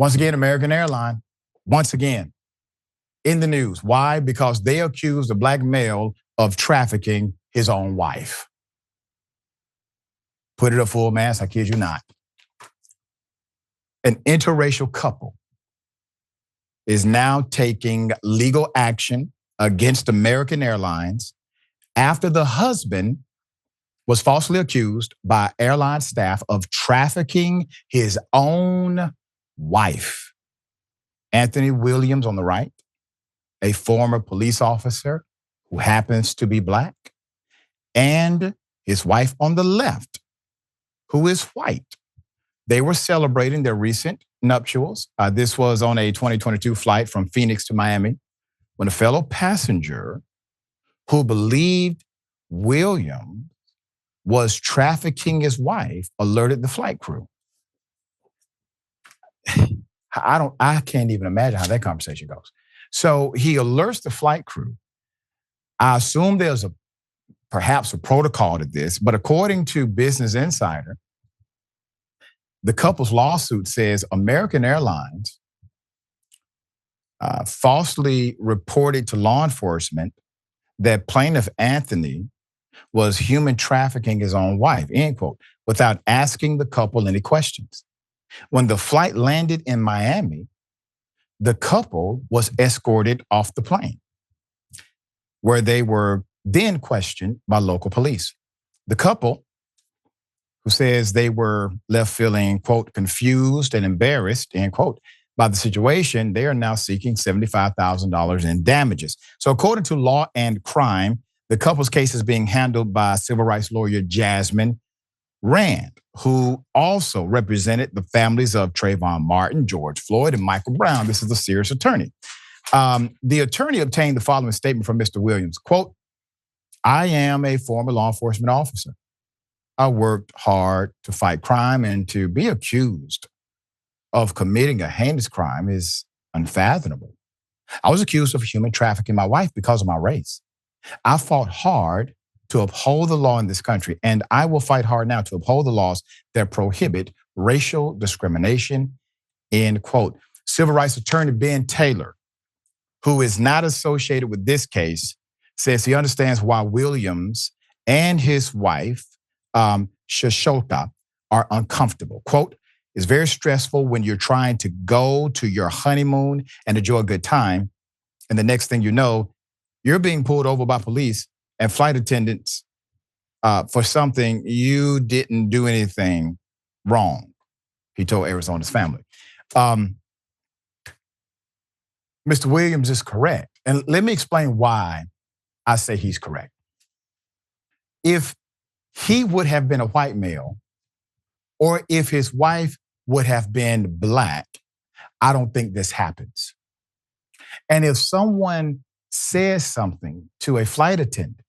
Once again, American Airlines, once again, in the news. Why? Because they accused a black male of trafficking his own wife. Put it up full mass, I kid you not. An interracial couple is now taking legal action against American Airlines after the husband was falsely accused by airline staff of trafficking his own wife. Anthony Williams on the right, a former police officer who happens to be black, and his wife on the left, who is white. They were celebrating their recent nuptials. This was on a 2022 flight from Phoenix to Miami when a fellow passenger who believed Williams was trafficking his wife alerted the flight crew. I can't even imagine how that conversation goes. So he alerts the flight crew. I assume there's perhaps a protocol to this, but according to Business Insider, the couple's lawsuit says American Airlines falsely reported to law enforcement that plaintiff Anthony was human trafficking his own wife, end quote, without asking the couple any questions. When the flight landed in Miami, the couple was escorted off the plane, where they were then questioned by local police. The couple, who says they were left feeling, quote, confused and embarrassed, end quote, by the situation, they are now seeking $75,000 in damages. So according to Law and Crime, the couple's case is being handled by civil rights lawyer Jasmine Rand, who also represented the families of Trayvon Martin, George Floyd, and Michael Brown. This is the serious attorney. The attorney obtained the following statement from Mr. Williams, quote, I am a former law enforcement officer. I worked hard to fight crime, and to be accused of committing a heinous crime is unfathomable. I was accused of human trafficking my wife because of my race. I fought hard to uphold the law in this country, and I will fight hard now to uphold the laws that prohibit racial discrimination, end quote. Civil rights attorney Ben Taylor, who is not associated with this case, says he understands why Williams and his wife, Shasholka, are uncomfortable. Quote, it's very stressful when you're trying to go to your honeymoon and enjoy a good time, and the next thing you know, you're being pulled over by police and flight attendants for something you didn't do anything wrong, he told Arizona's family. Mr. Williams is correct. And let me explain why I say he's correct. If he would have been a white male, or if his wife would have been black, I don't think this happens. And if someone says something to a flight attendant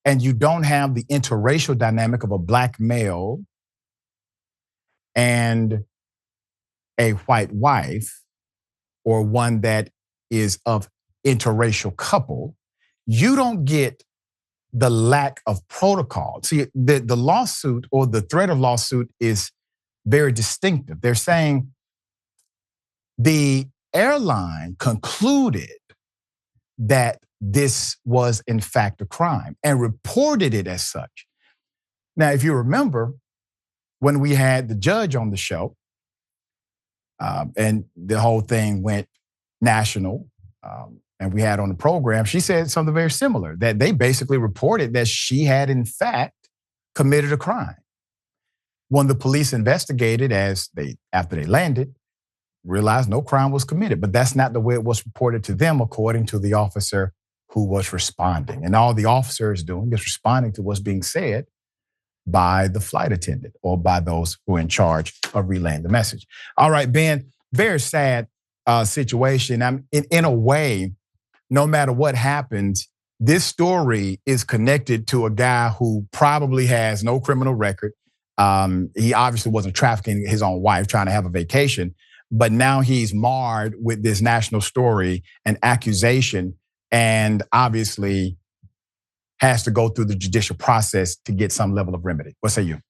and you don't have the interracial dynamic of a black male and a white wife, or one that is of interracial couple, you don't get the lack of protocol. See, the lawsuit or the threat of lawsuit is very distinctive. They're saying the airline concluded that this was in fact a crime and reported it as such. Now, if you remember, when we had the judge on the show, and the whole thing went national, and we had on the program, she said something very similar, that they basically reported that she had in fact committed a crime. When the police investigated after they landed, realized no crime was committed, but that's not the way it was reported to them, according to the officer who was responding. And all the officer is doing is responding to what's being said by the flight attendant or by those who are in charge of relaying the message. All right, Ben, very sad situation. In a way, no matter what happens, this story is connected to a guy who probably has no criminal record. He obviously wasn't trafficking his own wife, trying to have a vacation, but now he's marred with this national story and accusation, and obviously has to go through the judicial process to get some level of remedy. What say you?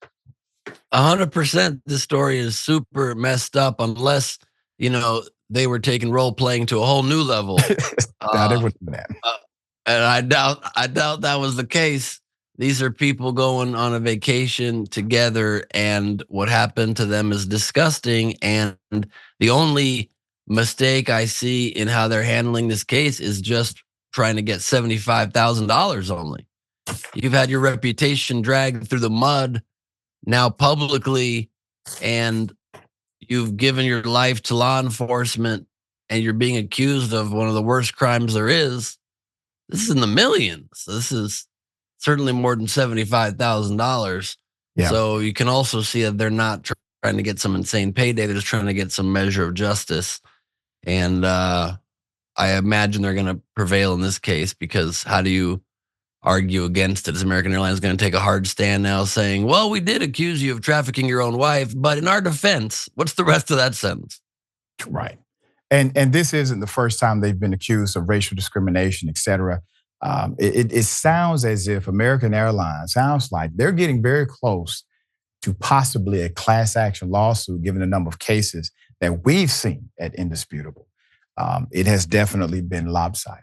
100%. This story is super messed up unless, they were taking role playing to a whole new level. Now they Uh, wouldn't do that. uh, and I doubt that was the case. These are people going on a vacation together, and what happened to them is disgusting. And the only mistake I see in how they're handling this case is just trying to get $75,000 only. You've had your reputation dragged through the mud now publicly, and you've given your life to law enforcement, and you're being accused of one of the worst crimes there is. This is in the millions. This is certainly more than $75,000. Yeah. So you can also see that they're not trying to get some insane payday. They're just trying to get some measure of justice. And I imagine they're going to prevail in this case, because how do you argue against it? Is American Airlines going to take a hard stand now saying, well, we did accuse you of trafficking your own wife, but in our defense, what's the rest of that sentence? Right. And this isn't the first time they've been accused of racial discrimination, et cetera. It sounds as if American Airlines sounds like they're getting very close to possibly a class action lawsuit, given the number of cases that we've seen at Indisputable. It has definitely been lopsided.